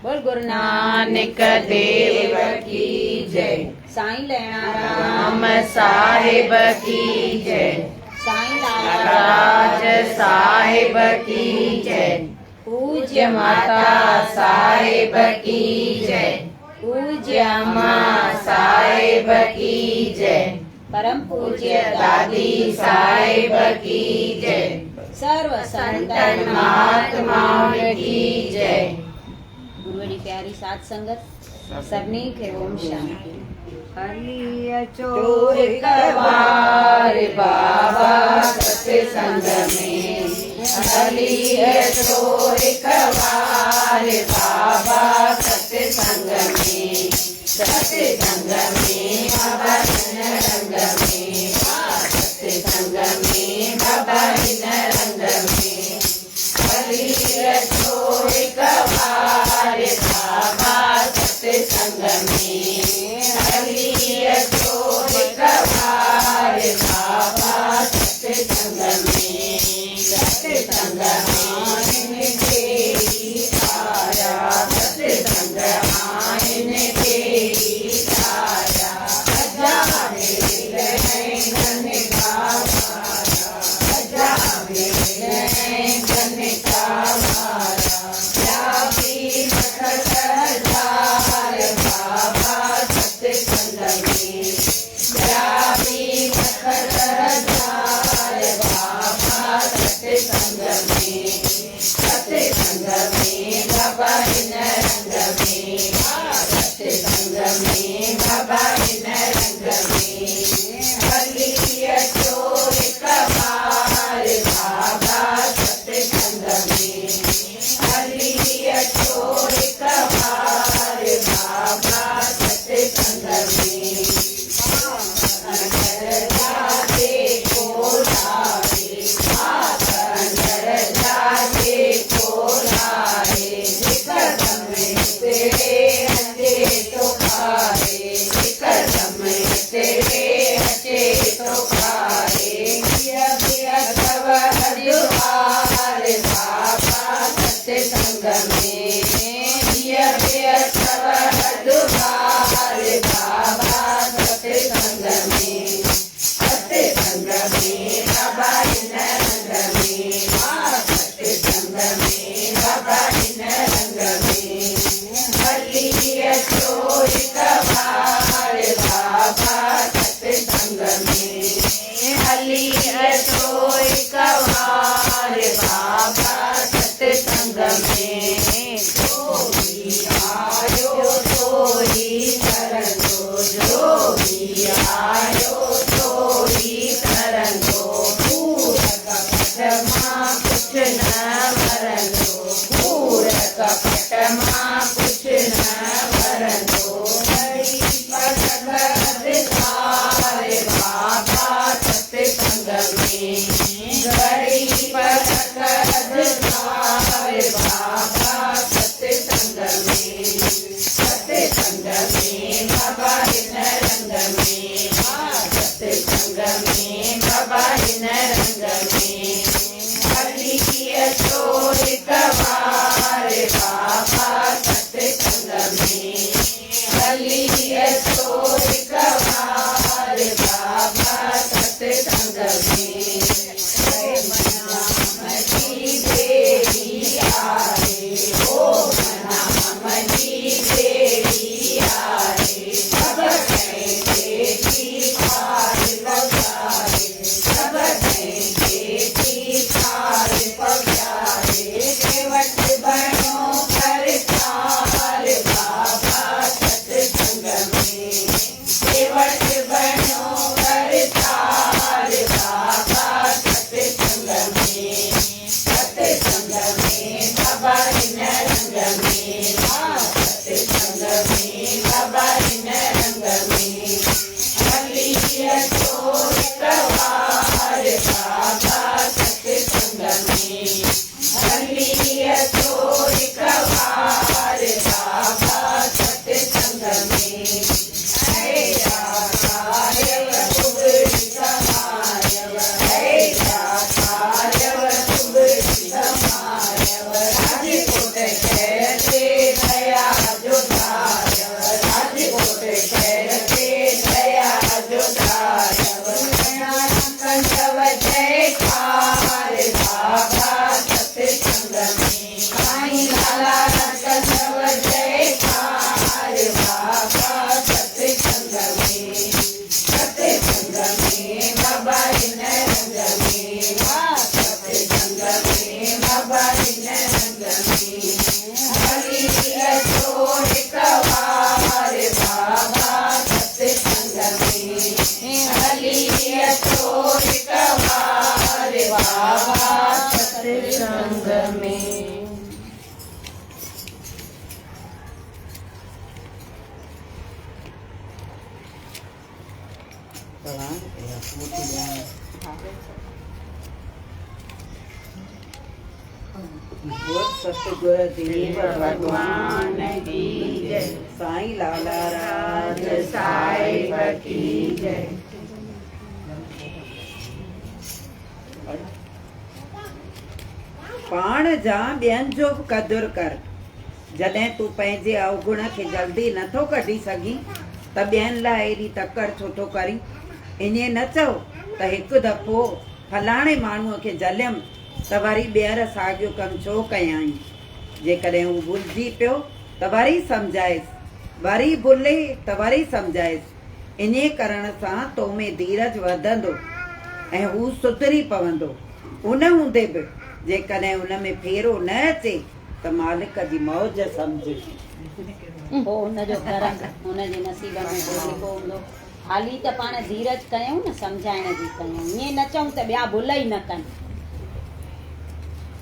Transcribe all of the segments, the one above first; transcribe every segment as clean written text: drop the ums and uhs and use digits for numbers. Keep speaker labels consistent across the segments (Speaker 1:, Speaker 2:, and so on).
Speaker 1: बोल गुरु
Speaker 2: नानक देव की जय।
Speaker 1: साईं लैणा
Speaker 2: राम साहिब की जय।
Speaker 1: साईं
Speaker 2: राज साहिब की जय। पूज्य माता साहिब की जय। पूज्य माँ साहिब की जय।
Speaker 1: परम
Speaker 2: पूज्य दादी साहिब की जय।
Speaker 1: सर्व
Speaker 2: संतन महात्माओं की जय।
Speaker 1: गुरुअ जी प्यारी साध संगत सभिनी खे ओम शांति।
Speaker 2: हली अचो हिक बार बाबा सत्संग में। हली अचो हिक बार बाबा सत्संग में। सत्संग में बाबा इन रंग में। सत्संग में बाबा इन रंग में। हली अचो हिक बार बाबा सत्संग में। हली अचो हिक बार बाबा सत्संग में। सत्संग आइन तेरी तारा। सत्संग आइन तेरी तारा। हजारे रहें घन का मारा। हजारे रहें घन का मारा। व्यापी मखत हजार बाबा सत्संग में। व्यापी मखत हजार बाबा सत्संग में। सत्संग में बाबा इन रंग में। सत्संग में बाबा इन रंग में। हली अचो हिक बार बाबा सत्संग में। हली अचो हिक बार बाबा सत्संग में। अंदर जाके खोलाए। अंदर जाके खोलाए। हिक दम तेरे हचे तो खाए। हिक दम तेरे हचे तो खाए। अथव हरिद्वार बाबा सत्संग में। अथव हरिद्वार बाबा सत्संग में। सत्संग में बाबा इन रंग में। सत्संग में बाबा इन रंग में। हली अचो हिक बार बाबा सत्संग में। हली अचो हिक बार बाबा सत्संग में। जो भी आयो तो ही शरण दो। जो भी आयो तो ही शरण दो। पूरक पटमा कुछ न वरन दो। पूरक पटमा कुछ न वरन दो। हरि पटक अधिकार बाबा सत्संग में। हरि पटक अधिकार बाबा सत्संग में। सत्संग में बाबा इन रंग में। सत्संग में बाबा इन रंग में। हली अचो हिक बार बाबा लाला रंग सब जयकार बाबा सत्संग में बाबा इन रंग में सत्संग में बाबा इन रंग में हरि छोड़ कवार बाबा सत्संग में हरि छोड़ कवार बाबा सत्संग में।
Speaker 3: सतगुरु देव
Speaker 2: भगवान की जय।
Speaker 3: साईं लाला राज
Speaker 2: साहिब की जय।
Speaker 3: पाण जा ॿियनि जो बि क़दुरु कर। जॾहिं तूं पंहिंजे अवगुण खे जल्दी नथो कढी सघीं त ॿियनि लाइ एॾी तकड़ छो थो करीं। ईअं न चओ त हिकु दफ़ो फलाणे माण्हूअ खे जलियमि त वरी ॿीहर साॻियो कमु छो कयाई। जेकॾहिं हू भुलिजी पियो त वरी सम्झाइसि, वरी भुले त वरी सम्झाइसि। इन करण सां तो में धीरज वधंदो ऐं हू सुधरी पवंदो। उन हूंदे बि जेकॾहिं उन में फेरो न अचे त मालिक जी मौज सम्झ।
Speaker 1: पोइ हुनजो कर्म हुनजे नसीब में जेको हूंदो। हाली त पाण धीरज कयूं न, सम्झाइण जी कयूं। ईअं न चऊं त ॿिया भुल ई न कनि।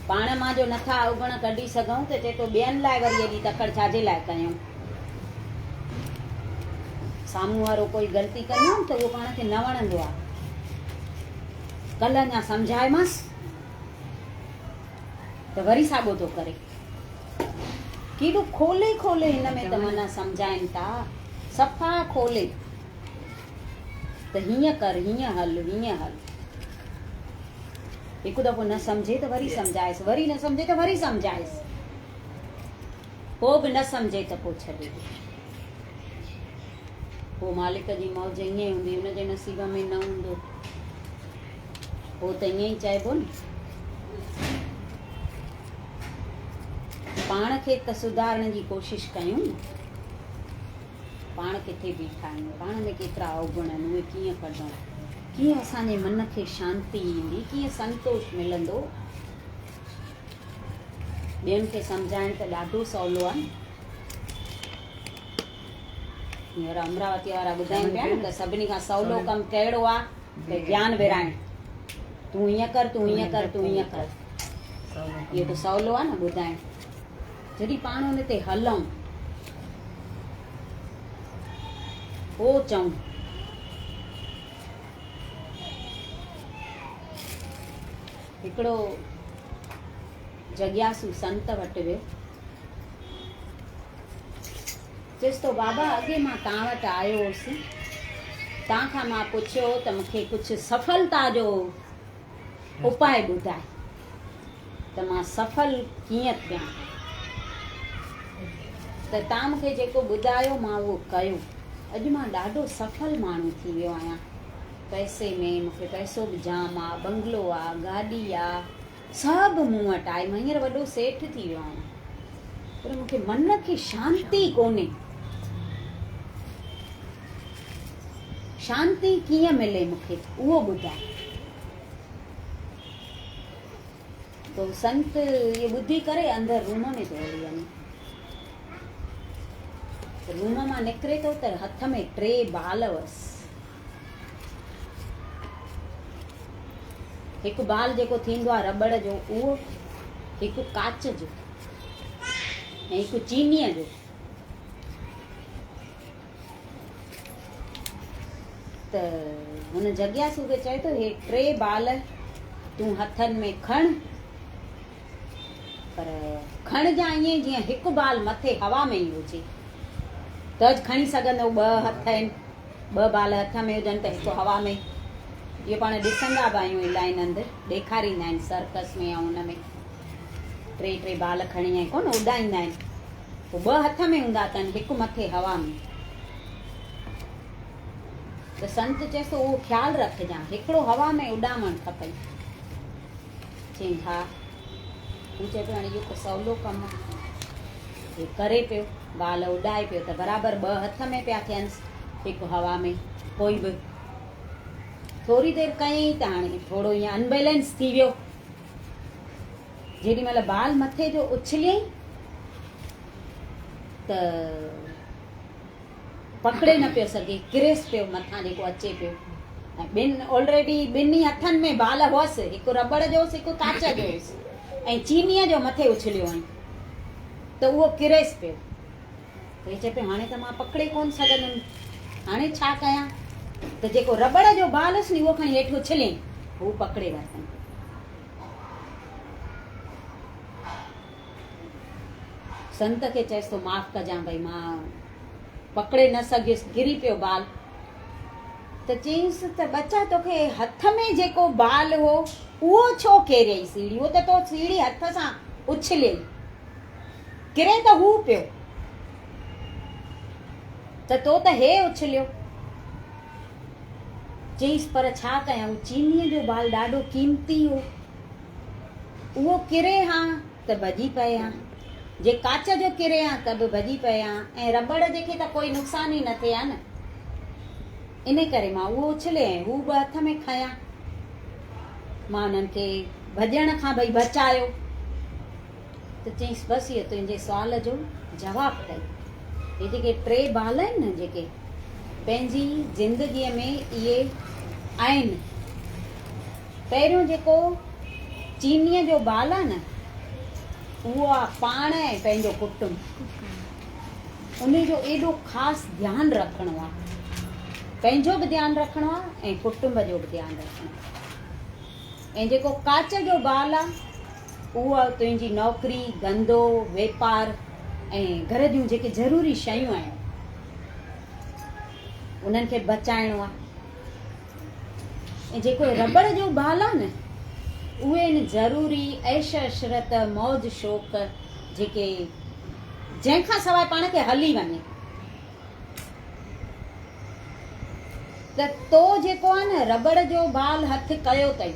Speaker 1: पाण मां जो नथा अवगुण कढी सघूं त चए थो ॿियनि लाइ वरी एॾी तकड़ छाजे लाइ कयूं। साम्हूं वारो कोई ग़लती कंदो त उहो पाण खे न वणंदो आहे। कल्ह अञा सम्झायोमांसि त वरी साॻियो थो करे। केॾो खोले खोले हिन में त माना सम्झाइनि था, सफ़ा खोले त हीअं कर, हीअं हल, हीअं हल। हिकु दफ़ो न सम्झे त वरी सम्झाइसि, वरी न सम्झे त वरी सम्झाइसि। पोइ बि न सम्झे त पोइ छॾे। पोइ मालिक जी मौज ईअं हूंदी, हुनजे नसीब में न हूंदो। पोइ त ईअं ई चइबो न। पाण खे त सुधारण जी कोशिशि कयूं। पाण किथे बीठा आहियूं, पाण में केतिरा अवगुण आहिनि, उहे कीअं कढूं, कीअं असांजे मन खे शांती ईंदी, कीअं संतोष मिलंदो। ॿियनि खे सम्झाइण त ॾाढो सवलो आहे। हींअर अमरावती वारा ॿुधाइनि पिया न त सभिनी खां सवलो कमु कहिड़ो आहे त ज्ञान विराइण। तूं हीअं कर, तूं हीअं कर, तूं हीअं कर। इहो त सवलो आहे न ॿुधाइण। जॾहिं पाण हुन ते हलूं, पोइ चऊं हिकिड़ो जगियासू संत वटि वियो। चयसि तो बाबा अॻे मां तव्हां वटि आयो हुउसि, तव्हां खां मां पुछियो त मूंखे कुझु सफलता जो उपाय ॿुधाए त मां सफल कीअं थियां। त तव्हां मूंखे जेको ॿुधायो मां उहो कयो। अॼु मां ॾाढो सफल माण्हू थी वियो आहियां। पैसे में मूंखे पैसो बि जाम आहे, बंगलो आहे, गाॾी आहे, सभु मूं वटि आहे। मां हींअर वॾो सेठ थी वियो आहियां, पर मूंखे मन खे शांती कोन्हे। शांती कीअं मिले मूंखे उहो ॿुधाए। तो संत ये ॿुधी करे अंदरि रूम में थो हली वञे। रूम मां निकिरे थो त हथ में 3 बाल हुअसि। हिकु बाल जेको थींदो आहे रबड़ जो उहो, हिकु कांच जो ऐं हिकु चीनीअ जो। त हुन जगियासू खे चए थो हे 3 बाल तूं हथनि में खण, पर खणजां ईअं जीअं हिकु बाल मथे हवा में ई हुजे त खणी सघंदो। 2 हथ आहिनि, 2 बाल हथ में हुजनि त हिकु हवा में। इहो पाण ॾिसंदा बि आहियूं इलाही हंधि ॾेखारींदा आहिनि सर्कस में ऐं हुन में 3 बाल खणी ऐं कोन उॾाईंदा आहिनि। पोइ 2 हथ में हूंदा अथनि, हिकु मथे हवा में। त संत चएसि थो उहो ख़्यालु रखजांइ, हिकिड़ो हवा में उॾामणु खपई। चई हा। तूं चए पियो हाणे इहो त सवलो कमु आहे। हे करे पियो, बाल उॾाए पियो त बराबरि 2 हथ में पिया थियनिसि, हिकु हवा में। कोई बि थोरी देरि कयईं त हाणे थोरो ईअं अनबैलेंस थी वियो। जेॾी महिल बाल मथे जो उछलियईं त पकड़े न पियो सघे, किरेसि पियो मथां जेको अचे पियो। ऐं ऑलरेडी ॿिनी हथनि में बाल हुअसि, हिकु रबड़ जो हुअसि, हिकु कांच जो हुअसि, ऐं चीनीअ जो मथे उछलियो हुअईं त उहो किरेसि पियो। त हे चए पियो हाणे त मां पकड़े कोन सघंदुमि, हाणे छा कयां? त जेको रबड़ जो बाल हुअसि नी उहो खणी हेठि उछलियईं, हू पकड़े वरितईं। संत खे चएसि तो माफ़ कजां भई मां पकड़े न सघियुसि, किरी पियो बाल। त चईंसि त बच्चा तोखे हथ में जेको बाल हो उहो छो केरियई सीढ़ी? उहो त तो सीढ़ी हथ सां उछलियई, किरे त हू पियो, त तो त हे उछलियो। चईंसि पर छा कयां, चीनीअ जो बाल ॾाढो कीमती हो, उहो किरे हां त भॼी पए हां, जे कांच जो किरे हां त बि भॼी पए हां, ऐं रबड़ जेके त कोई नुक़सान ई न थिए हा न। इन करे मां उहो उछले ऐं हू 2 हथ में खयां, मां उन्हनि खे भॼण खां भई बचायो। त चईंसि बसि इहो तुंहिंजे सुवाल जो जवाबु अथई। हे जेके 3 बाल आहिनि न, जेके पंहिंजी ज़िंदगीअ में इहे आहिनि। पहिरियों जेको चीनीअ जो बाल आहे न, उहो आहे पाण ऐं पंहिंजो कुटुंब। उन जो एॾो ख़ासि ध्यानु रखिणो आहे, पंहिंजो बि ध्यानु रखिणो आहे ऐं कुटुंब जो बि ध्यानु रखिणो आहे। ऐं जेको कांच जो बाल आहे उहो आहे तुंहिंजी नौकिरी, धंधो, वापारु ऐं घर जूं जेके ज़रूरी शयूं आहिनि उन्हनि खे बचाइणो आहे। ऐं जेको रबड़ जो बाल आहे न, उहे आहिनि ज़रूरी ऐश इशरत, मौज शौक़, जेके जंहिंखां सवाइ पाण खे हली वञे। त तो जेको आहे न रबड़ जो बाल हथु कयो अथई,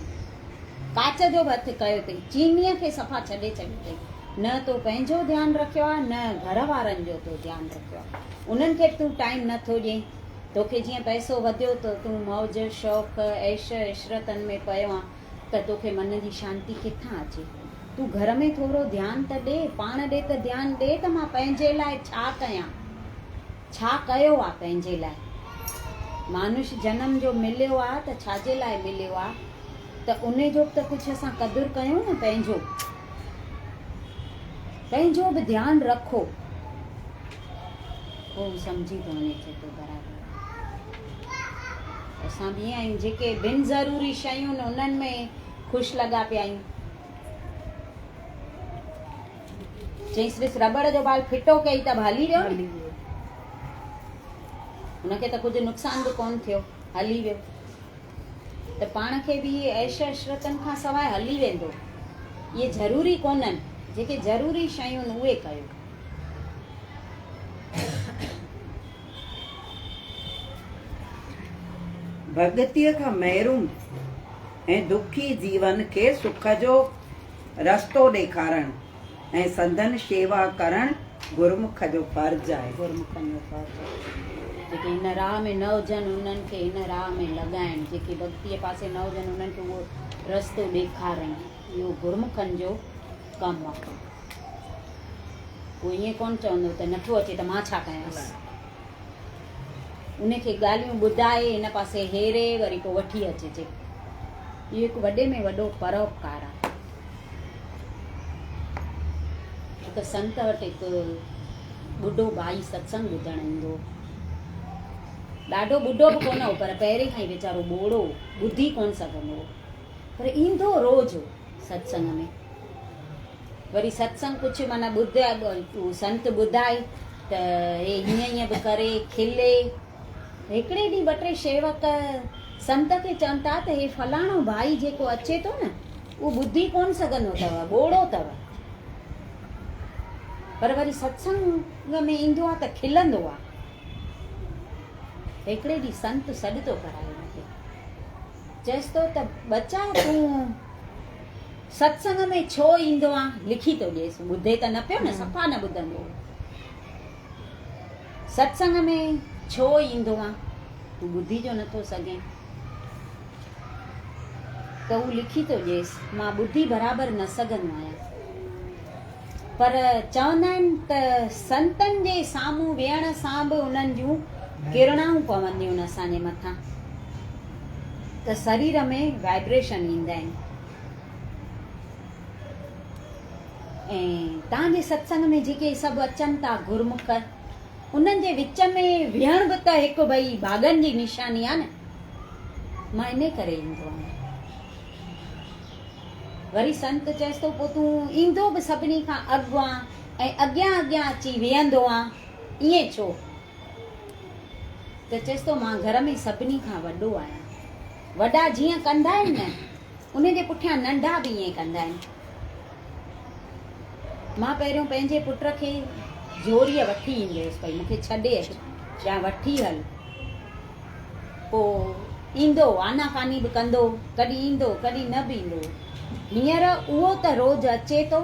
Speaker 1: कांच जो बि हथु कयो अथई, चीनीअ खे सफ़ा छॾे छॾियो अथई। न तो पंहिंजो ध्यानु रखियो आहे, न घर वारनि जो तो ध्यानु रखियो आहे। उन्हनि खे तूं टाइम नथो ॾिए। तोखे जीअं पैसो वधियो त तूं मौज शौक़ ऐश इशरतनि में पियो आहे, त तोखे मन जी शांती किथां अचे? तूं घर में थोरो ध्यानु त ॾे, पाण ॾे त ध्यानु ॾे त मां पंहिंजे लाइ छा कयां, छा कयो आहे पंहिंजे लाइ। मानुष जनम जो मिलियो आहे त छाजे लाइ मिलियो आहे, त उन जो त कुझु असां क़दुरु कयूं न, पंहिंजो बि ध्यानु रखो। पोइ सम्झी थो वञे थो बराबरि। असां बि ईअं आहियूं जेके बिन ज़रूरी शयूं आहिनि उन्हनि में ख़ुशि लॻा पिया आहियूं। चईंसि ॾिस रबड़ जो बाल फिटो कई त हली वियो, हुनखे त कुझु नुक़सान बि कोन थियो, हली वियो। त पाण खे बि ऐश इशरतनि खां सवाइ हली वेंदो। इहे ज़रूरी कोन्हनि, जेके ज़रूरी शयूं आहिनि उहे कयो।
Speaker 3: भगतीअ खां महरूम ऐं दुखी जीवन खे सुख जो रस्तो ॾेखारणु ऐं संदन शेवा करणु गुरमुख जो फर्ज़ु आहे।
Speaker 1: गुरमुखनि जो फर्ज़ु आहे। जेके हिन राह में न हुजनि उन्हनि खे हिन राह में लॻाइण, जेके भक्तीअ पासे न हुजनि उन्हनि खे उहो रस्तो ॾेखारणु, इहो गुरमुखनि जो कमु आहे। उहो ईअं कोन चवंदो त नथो अचे त मां छा कयांसि, उनखे ॻाल्हियूं ॿुधाए हिन पासे हेरे वरी पोइ वठी अचिजे। इहो हिकु वॾे में वॾो परोपकार आहे। हिकु संत वटि हिकु ॿुढो भाई सत्संग ॿुधणु ईंदो, ॾाढो ॿुढो बि कोन हो पर पहिरें खां ई वीचारो ॿोड़ो, ॿुधी कोन सघंदो हो, पर ईंदो रोज़ सत्संग में। वरी सत्संग कुझु माना ॿुधाए, संत ॿुधाए त हे हीअं हीअं बि करे खिले। हिकिड़े ॾींहुं 2-3 शेवक संत खे चवनि था त हे फलाणो भाई जेको अचे थो न उहो ॿुधी कोन सघंदो अथव, ॿोड़ो अथव, पर वरी सत्संग में ईंदो आहे त खिलंदो आहे। हिकिड़े ॾींहुं संत सॾु थो कराए हुनखे, चएसि थो त बच्चा तूं सत्संग में छो ईंदो आहे लिखी थो ॾिएसि, ॿुधे त न पियो न, सफ़ा न ॿुधंदो। सत्संग में छो ईंदो आहे, तूं ॿुधी जो नथो सघे त हू लिखी थो ॾिएसि, मां ॿुधी बराबरि न सघंदो आहियां। पर चवंदा आहिनि त संतनि जे साम्हूं वेहण सां बि उन्हनि जूं किरणाऊं पवंदियूं आहिनि असांजे मथां, त शरीर में वाइब्रेशन ईंदा आहिनि। ऐं तव्हांजे सत्संग में जेके सभु अचनि था गुरमुख, उन्हनि जे विच में विहण बि त हिकु भई भाॻनि जी निशानी आहे न। मां इन करे ईंदो आहियां। वरी संत चएसि थो पोइ तूं ईंदो बि सभिनी खां अॻियां ऐं अॻियां अॻियां अची वेहंदो आहे, ईअं छो? त चएसि थो मां घर में सभिनी खां वॾो आहियां। वॾा जीअं कंदा आहिनि न, उन जे पुठियां नंढा बि ईअं कंदा आहिनि। मां पहिरियों पंहिंजे पुट खे जोरीअ वठी ईंदी हुयसि, भई मूंखे छॾे अच या वठी हल। पोइ ईंदो, आनाकानी बि कंदो, कॾहिं ईंदो कॾहिं न बि ईंदो। हींअर उहो त रोज़ अचे थो,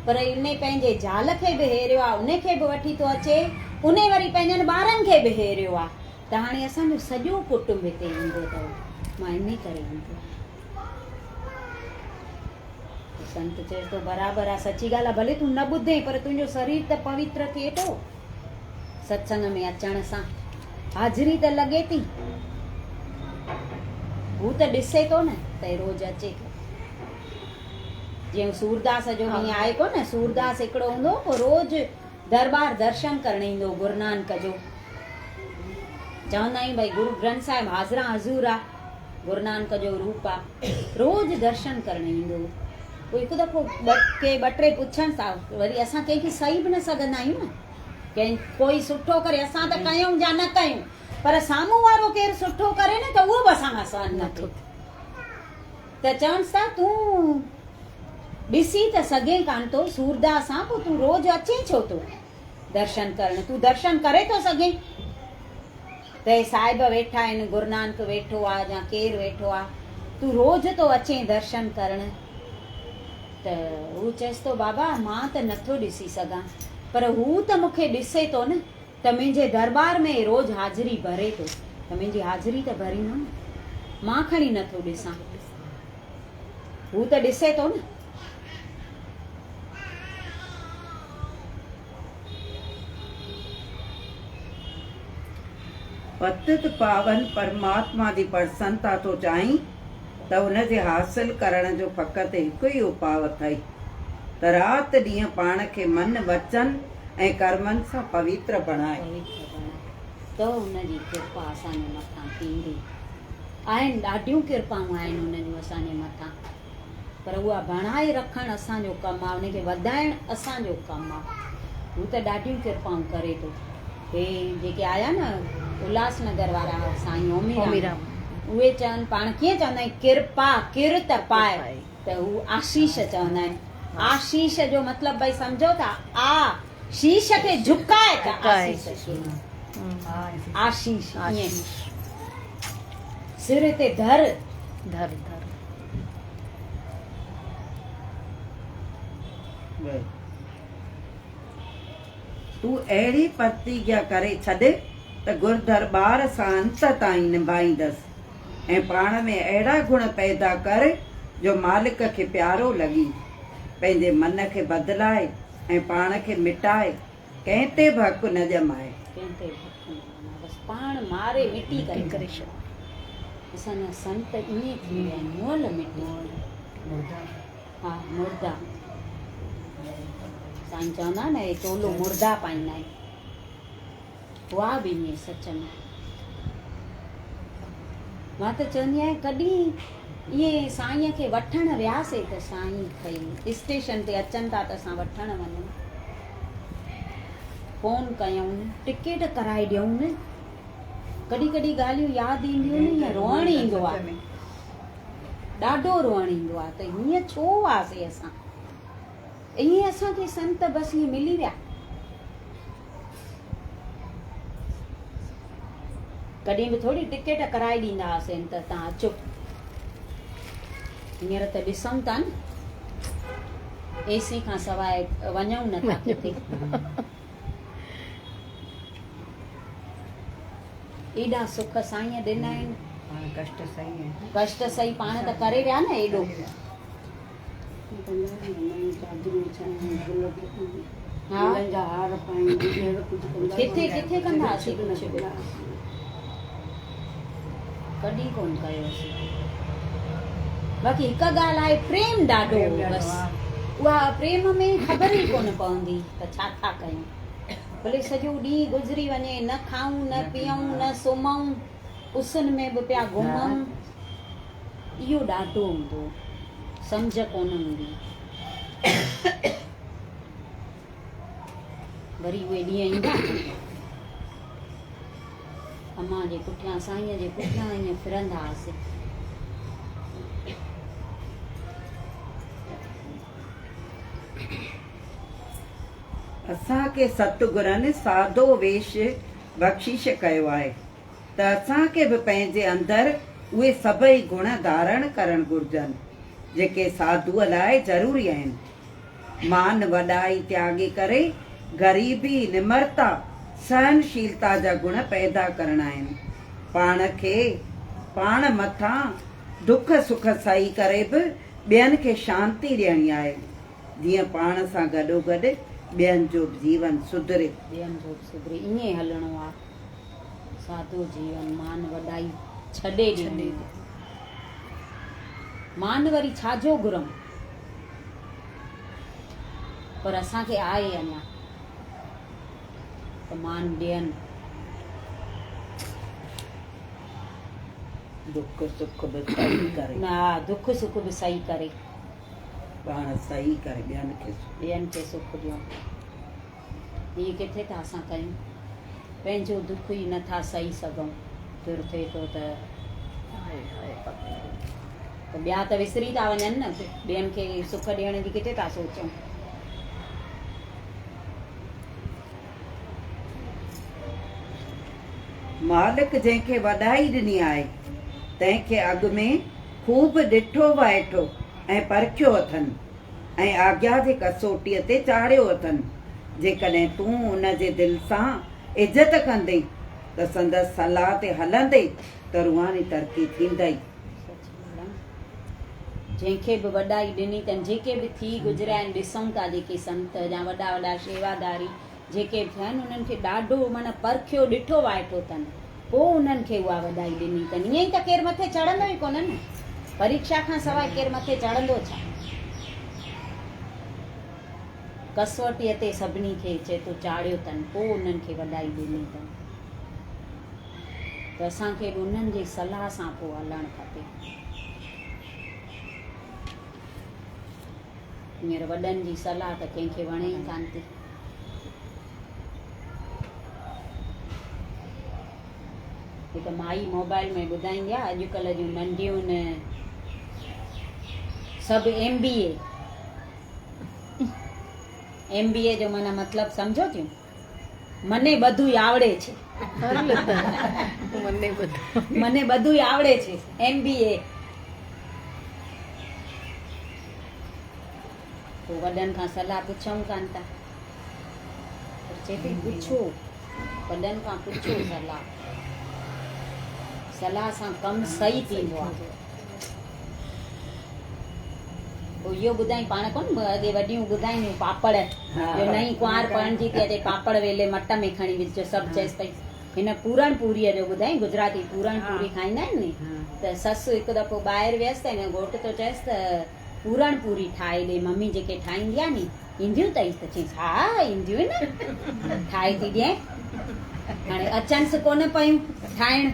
Speaker 1: पर इन पंहिंजे ज़ाल खे बि हेरियो आहे, उनखे बि वठी थो अचे, उन वरी पंहिंजनि ॿारनि खे बि हेरियो आहे। त हाणे असांजो सॼो कुटुंब हिते ईंदो अथव। मां इन करे ईंदो। संत चए थो बराबरि आहे, सची ॻाल्हि आहे, भले तूं न ॿुधे पर तुंहिंजो शरीर त पवित्र थिए थो सत्संग में अचण सां, हाज़िरी त लॻे थी। हू त ॾिसे थो न त रोज़ अचे थो। जीअं सूरदास जो हीअं आहे को न, सूरदास हिकिड़ो हूंदो पोइ रोज़ दरबार दर्शन करण ईंदो गुरु नानक जो। चवंदा आहियूं भई गुरु ग्रंथ साहिब हाज़िरा हज़ूर आहे, गुरु नानक जो रूप आहे, रोज़ दर्शन करण ईंदो। पोइ हिकु दफ़ो ॿ टे पुछनि था, वरी असां कंहिंखे सही बि न सघंदा आहियूं न, कंहिं कोई सुठो करे असां त कयूं या न कयूं, पर साम्हूं वारो केरु सुठो करे न त उहो बि असां खां सहन न थियो। त चवनि था तूं ॾिसी त सघे कान थो सूरदास सां, पोइ तूं रोज़ अचे छो थो दर्शन करण? तूं दर्शन करे थो सघे? त साहिब वेठा आहिनि, गुरु नानक वेठो आहे या केरु वेठो आहे, तूं रोज़ थो अचे दर्शन करण। त हू चएसि थो बाबा मां त नथो ॾिसी सघां, पर हू त मूंखे ॾिसे थो न, त मुंहिंजे दरबार में रोज़ हाज़िरी भरे थो, त मुंहिंजी हाज़िरी त भरींदो न, मां खणी नथो ॾिसां, हू त ॾिसे थो न।
Speaker 3: पतित पावन परमात्मा जी प्रसन्नता तो चाहीं त उनजे हासिल करण जो फ़क़त हिकु ई उपाउ अथई त राति ॾींहुं पाण खे मन वचन ऐं कर्मनि सां पवित्र बणाए।
Speaker 1: त उनजी कृपा असांजे मथां थींदी। आहिनि ॾाढियूं कृपाऊं आहिनि उन जूं असांजे मथां, पर उहा बणाए रखणु असांजो कमु आहे, उनखे वधाइणु असांजो कमु आहे। हू त ॾाढियूं कृपाऊं करे थो। हे जेके आया न उल्हासनगर वारा साईं ओमीराम, उहे चवनि, पाण कीअं चवंदा आहिनि कृपा किरत पाए, त हू आशीष चवंदा आहिनि। आशीष जो मतिलबु भई सम्झो था, आ शीश खे झुकाए त आशीष, आशीष ईअं सिर ते धर धर धर।
Speaker 3: तूं अहिड़ी प्रतिज्ञा करे छॾ त गुरु दरबार सां अंत ताईं निभाईंदसि ऐं पाण में अहिड़ा गुण पैदा कर जो मालिक खे प्यारो लॻी, पंहिंजे मन खे बदिलाए ऐं पाण खे मिटाए, कंहिं ते बि हक़ु न ॼमाए।
Speaker 1: बसि पाण मारे मिटी करे छॾ। असांजा संत ईअं थी विया आहिनि, मोल मिटी, हा मुर्दा। साईं चवंदा न हे चोलो मुर्दा पाईंदा आहिनि, उहा बि ईअं सच में। मां त चवंदी आहियां कॾहिं इहे साईंअ खे वठण वियासीं त साईं भई स्टेशन ते अचनि था त असां वठण वञूं, फोन कयूं, टिकेट कराए ॾियूं न। कॾहिं कॾहिं ॻाल्हियूं यादि ईंदियूं न, ईअं रोअण ईंदो आहे, ॾाढो रोअण ईंदो आहे त हीअं छो हुआसीं असां। ईअं असांखे संत बसि ईअं मिली विया। कॾहिं बि थोरी टिकेट कराए ॾींदा हुआसीं त तव्हां अचो। हींअर त ॾिसूं था न, एसी खां सवाइ वञूं नथा किथे। एॾा सुख साईं ॾिना आहिनि,
Speaker 3: हाणे कष्ट सही आहे।
Speaker 1: कष्ट सही पाण त करे विया न एॾो। हा किथे किथे कंदासीं कुझु बि, कॾहिं कोन कयोसीं। बाक़ी हिकु ॻाल्हि आहे, प्रेम ॾाढो बसि, उहा प्रेम में ख़बर ई कोन पवंदी त छा था कयूं। भले सॼो ॾींहुं गुज़री वञे, न खाऊं न पीऊं न सुम्हूं, उसन में बि पिया घुमूं, इहो ॾाढो हूंदो, सम्झ कोन हूंदी। वरी उहे ॾींहं ईंदा, अम्मा जे पुठियां साईंअ जे पुठियां ईअं फिरंदा हुआसीं।
Speaker 3: असांखे सतगुरनि सादो वेश बख़्शिश कयो आहे त असांखे बि पंहिंजे अंदरि उहे सभई गुण धारण करणु घुर्जनि जेके साधूअ लाइ ज़रूरी आहिनि। मान वॾाई त्यागे करे ग़रीबी निमरता सहनशीलता जा गुण पैदा करणा आहिनि। पाण खे पाण मथां दुख सुख सही करे बि ॿियनि खे शांती ॾियणी आहे, जीअं पाण सां गॾोगॾु ॿियनि जो बि जीवन सुधरे।
Speaker 1: ॿियनि जो बि सुधरे, ईअं हलणो आहे। सादो जीवन, मान वॾाई छॾे ॾियणी। मान वरी छाजो घुरऊं, पर असांखे आहे अञा त मान ॾियनि।
Speaker 3: दुख सुख बि सही करे,
Speaker 1: न दुख सुख बि सही करे,
Speaker 3: पाण सही करे
Speaker 1: ॿियनि खे सुख ॾियूं। इहे किथे था असां कयूं, पंहिंजो दुख ई नथा सही सघूं। तुर थिए थो त ॿिया त विसरी था वञनि न, ॿियनि खे सुख ॾियण जी किथे था सोचूं।
Speaker 3: मालिक जंहिंखे वॾाई ॾिनी आहे तंहिंखे अॻु में खूब ॾिठो वाइठो ऐं परखियो अथनि ऐं आज्ञा जे कसोटीअ ते चाढ़ियो अथनि। जेकॾहिं तूं उन जे दिलि सां इज़त कंदे त संदसि सलाह ते हलंदे त रूहानी तरक़ी थींदई।
Speaker 1: जंहिंखे बि वॾाई ॾिनी अथनि, जेके बि थी गुज़रिया आहिनि, ॾिसूं था जेके संत या वॾा वॾा शेवादारी जेके बि थिया आहिनि, उन्हनि खे ॾाढो माना परखियो ॾिठो वाइठो अथनि, पोइ उन्हनि खे उहा वॾाई ॾिनी अथनि। ईअं ई त केरु मथे चढ़ंदो ई कोन न, परीक्षा खां सवाइ केरु मथे चढ़ंदो छा। कसवटीअ ते सभिनी खे चए थो चाढ़ियो अथनि, पोइ उन्हनि खे वॾाई ॾिनी अथनि। त असांखे बि उन्हनि जी सलाह सां पोइ हलणु खपे। हींअर वॾनि जी सलाह त कंहिंखे वणे ई कान थी। हिकु माई मोबाइल में ॿुधाईंदी आहे, अॼुकल्ह जूं नंढियूं न सभु MBA जो माना मतिलबु सम्झो थियूं, મને બધું આવડે છે, મને બધું આવડે છે, MBA। तो वॾनि खां सलाह पुछूं कान था, चए थी पुछो, वॾनि खां पुछो सलाह, सलाह सां कमु सही थींदो आहे। पोइ इहो ॿुधाई पाण कोन अॻे वॾियूं ॿुधाईंदियूं, पापड़ जो नई कुंवार पढ़णजी थी अचे, पापड़ वेले मट में खणी विझो, सभु चएसि पई। हिन पूरण पूरीअ जो ॿुधाई, गुजराती पूरण पूरी खाईंदा आहिनि नी, त ससु हिकु दफ़ो ॿाहिरि वियसि त हिन घोटु थो चएसि त पूरण पूरी ठाहे ॾे, मम्मी जेके ठाहींदी आहे नी, ईंदियूं अथई? त चईसि हा ईंदियूं न, ठाहे थी ॾिए। हाणे अचनिसि कोन पयूं ठाहिण,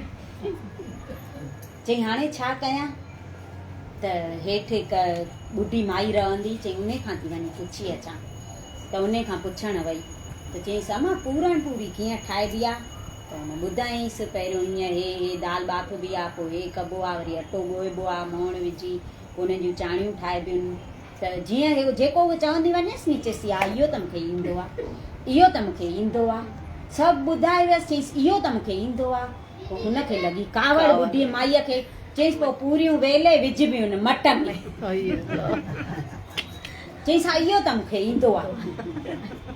Speaker 1: चई हाणे छा कयां? त हेठि हिकु ॿुढी माई रहंदी, चई उन खां थी वञी पुछी अचां। त उन खां पुछण वई त चईसि अमा पूरण पूरी कीअं ठाहिबी आहे? त हुन ॿुधाईंसि पहिरियों हीअं हे दाल बाफ बि आहे, पोइ हे कबो आहे, वरी अटो ॻोइबो आहे, मोण विझी उन जूं चाणियूं ठाहिबियूं। त जीअं हे जेको उहो चवंदी वञेसि नी, चएसि हा इहो त मूंखे ईंदो आहे, इहो त मूंखे ईंदो आहे, सभु ॿुधाए वियसि। चईसि इहो त मूंखे ईंदो आहे। पोइ हुनखे लॻी कावड़ ॿुढी माईअ खे, चईसि पोइ पूरियूं वेले विझबियूं मट में। चईं सा इहो त मूंखे ईंदो आहे।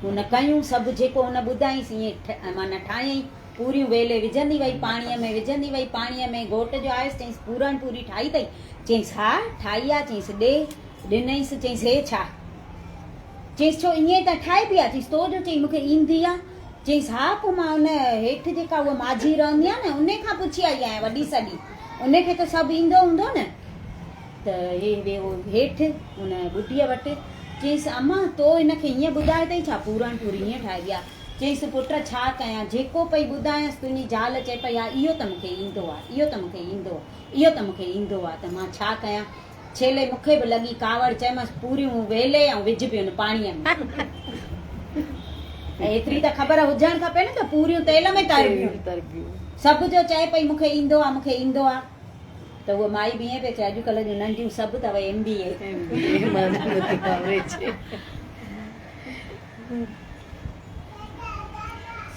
Speaker 1: हुन कयूं सभु जेको हुन ॿुधाईंसि ईअं माना ठाहियईं। पूरियूं वेले विझंदी वई पाणीअ में, विझंदी वई पाणीअ में। घोट जो आयुसि, चईंसि पूरन पूरी ठाही अथई? चईंसि हा ठाही आहे। चईंसि ॾिनईंसि। चईंसि हे छा? चईंसि छो ईअं त ठाहे बि आहे। चईंसि तो जो चईं मूंखे ईंदी आहे। चईंसि हा पोइ मां हुन हेठि जेका उहा माझी रहंदी आहे न, उन खां पुछी आई आहियां वॾी सॼी, उनखे त सभु ईंदो हूंदो न। त हे वियो हेठि हुन ॿुढीअ वटि। चईंसि अम्मा तो हिनखे हीअं ॿुधाए अथई छा पूरन पूरी हीअं ठाहिबी आहे? चईंसि पुट छा कयां, जेको पई ॿुधायांसि तुंहिंजी ज़ाल चए पई हा इहो त मूंखे ईंदो आहे, इहो त मूंखे ईंदो आहे, इहो त मूंखे ईंदो आहे। त मां छा कयां? छेले मूंखे बि लॻी कावड़, चयोमांसि पूरियूं वेले ऐं विझबियूं आहिनि पाणीअ में। एतिरी त ख़बर हुजणु खपे न त पूरियूं तेल में तरबियूं। सभु जो चए पई मूंखे ईंदो आहे, मूंखे ईंदो आहे। त उहा माई बि ईअं पई चए अॼुकल्ह जूं नंढियूं सभु अथव MBA।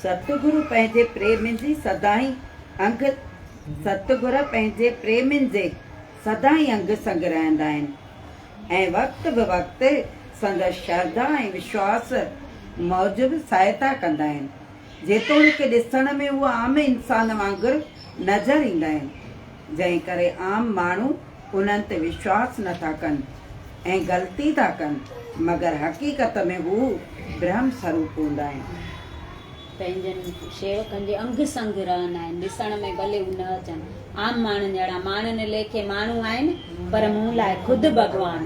Speaker 3: सतगुरु पंहिंजे प्रेमी जी सदाई अंग सतगुरु पंहिंजे प्रेमियुनि जे सदाई अंग संग रहंदा आहिनि ऐं वक़्त बि वक़्तु संदसि श्रद्धा ऐं विश्वास मौजूब सहायता कंदा आहिनि। जेतोणीकि ॾिसण में उहे आम इंसान वांगुरु नज़र ईंदा आहिनि, जंहिं करे आम माण्हू उन्हनि ते विश्वास नथा कनि ऐं ग़लती था कनि, मगर हक़ीक़त में हू ब्रह्म स्वरूप हूंदा आहिनि।
Speaker 1: पंहिंजनि शेवकनि जे अंग संग रहंदा आहिनि, ॾिसण में भले हू न अचनि। आम माण्हुनि जहिड़ा माण्हुनि लेखे माण्हू आहिनि, पर मूं लाइ ख़ुदि भॻवान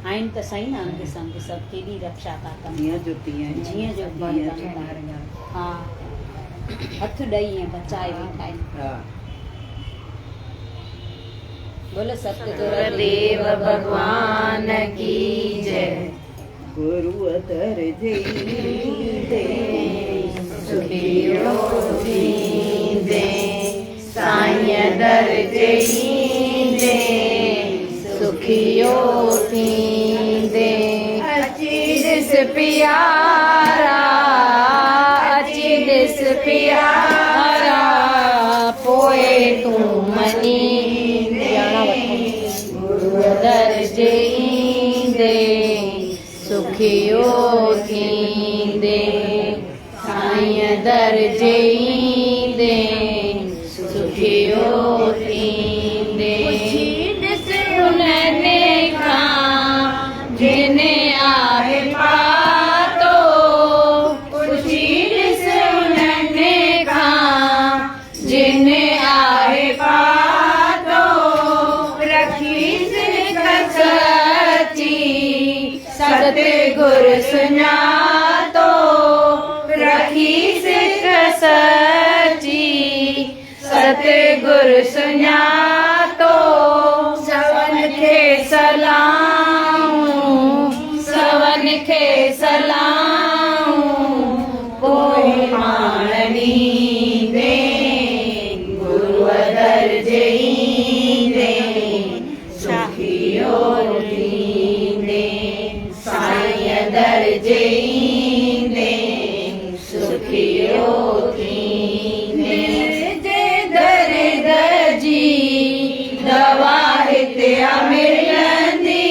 Speaker 1: आहिनि। त सही न अंग संग सभु केॾी रक्षा था कनि,
Speaker 3: जीअं जो तीअं
Speaker 1: जीअं जो तीअं। हा हथ ॾेई ईअं बचाए वेठा आहिनि। बोलो सतगुरु
Speaker 2: देव भगवान की जय।
Speaker 3: गुरु दर जे
Speaker 2: सुखियो थींदे, साईं दर जे सुखियो थींदे। अची ॾिस प्यारा, अची ॾिस प्यारा, पोए तूं मनी गुरु दर जे सुखियो थींदे, साईं दर जे सुखियो थींदे। ॾिस उन्हनि खां जिन आहे पातो, पुछी ॾिस उन्हनि खां जिन आहे पातो, रखी सची सतगुरु सुञातो, रखी सिख सची सतगुरु सुञातो। सवन खे सलाऊं, सवन खे सलाऊं, पोइ पाण ॾींदे गुरू दर जे सुखियो थींदे, साईं दर जे सुखियो थींदे। जे दर्द जी दवा हिते मिलंदी,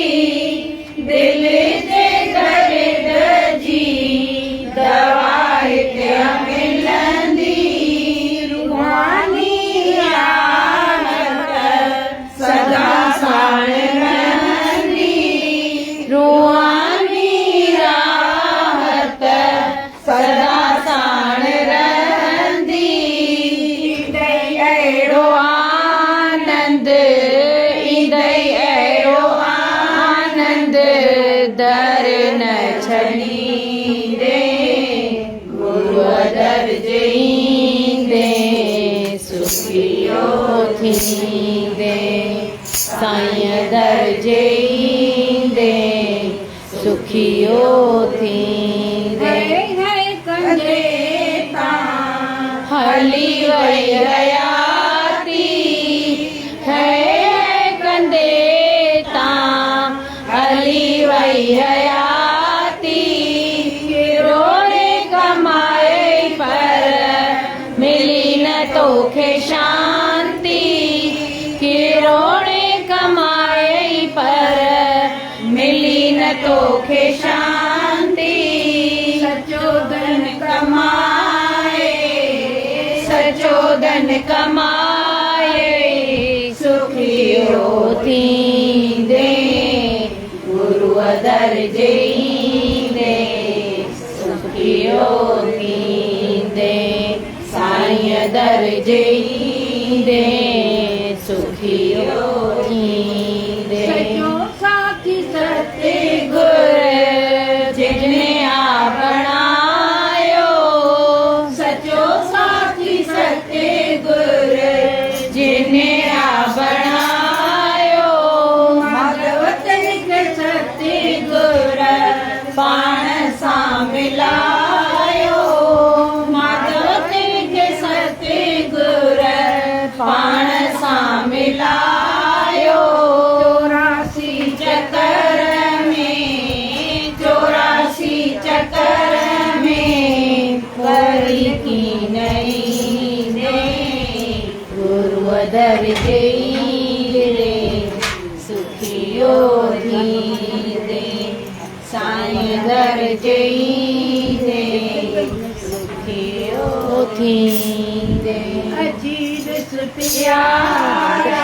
Speaker 2: दिल जे दर्द जी दवा हिते मिलंदी। रूहानी सदा साण रहंदी, रूहानी राहत सदा साण रहंदी। ईंदई अहिड़ो आनंद, ईंदई अहिड़ो आनंद, दर न छॾींदे गुरू दर जे सुखियो थींदे, साईं दर जे सुखियो थींदे। कंदे हली वई हयाती, है कंदे हली वई हयाती। रोड़े कमाए पर मिली न तोखे शांति, रोड़े कमाए कमाए सुखियो थींदे गुरु दर जईंदे सुखियो थींदे साईं दर जईंदे सुखियो थींदे सचो साथी सतगुर जिने आ बणायो सचो साथी सतगुर जिने आ बणायो माधवत के सतगुर पाण सां मिलायो माधवत के सतगुर पाण सां मिलायो 84 चकर में 84 चकर में परी की नहीं दे गुरु दर जईंदे सुखियो थींदे साईं दर जईंदे सुखियो थींदे अजीज प्यारा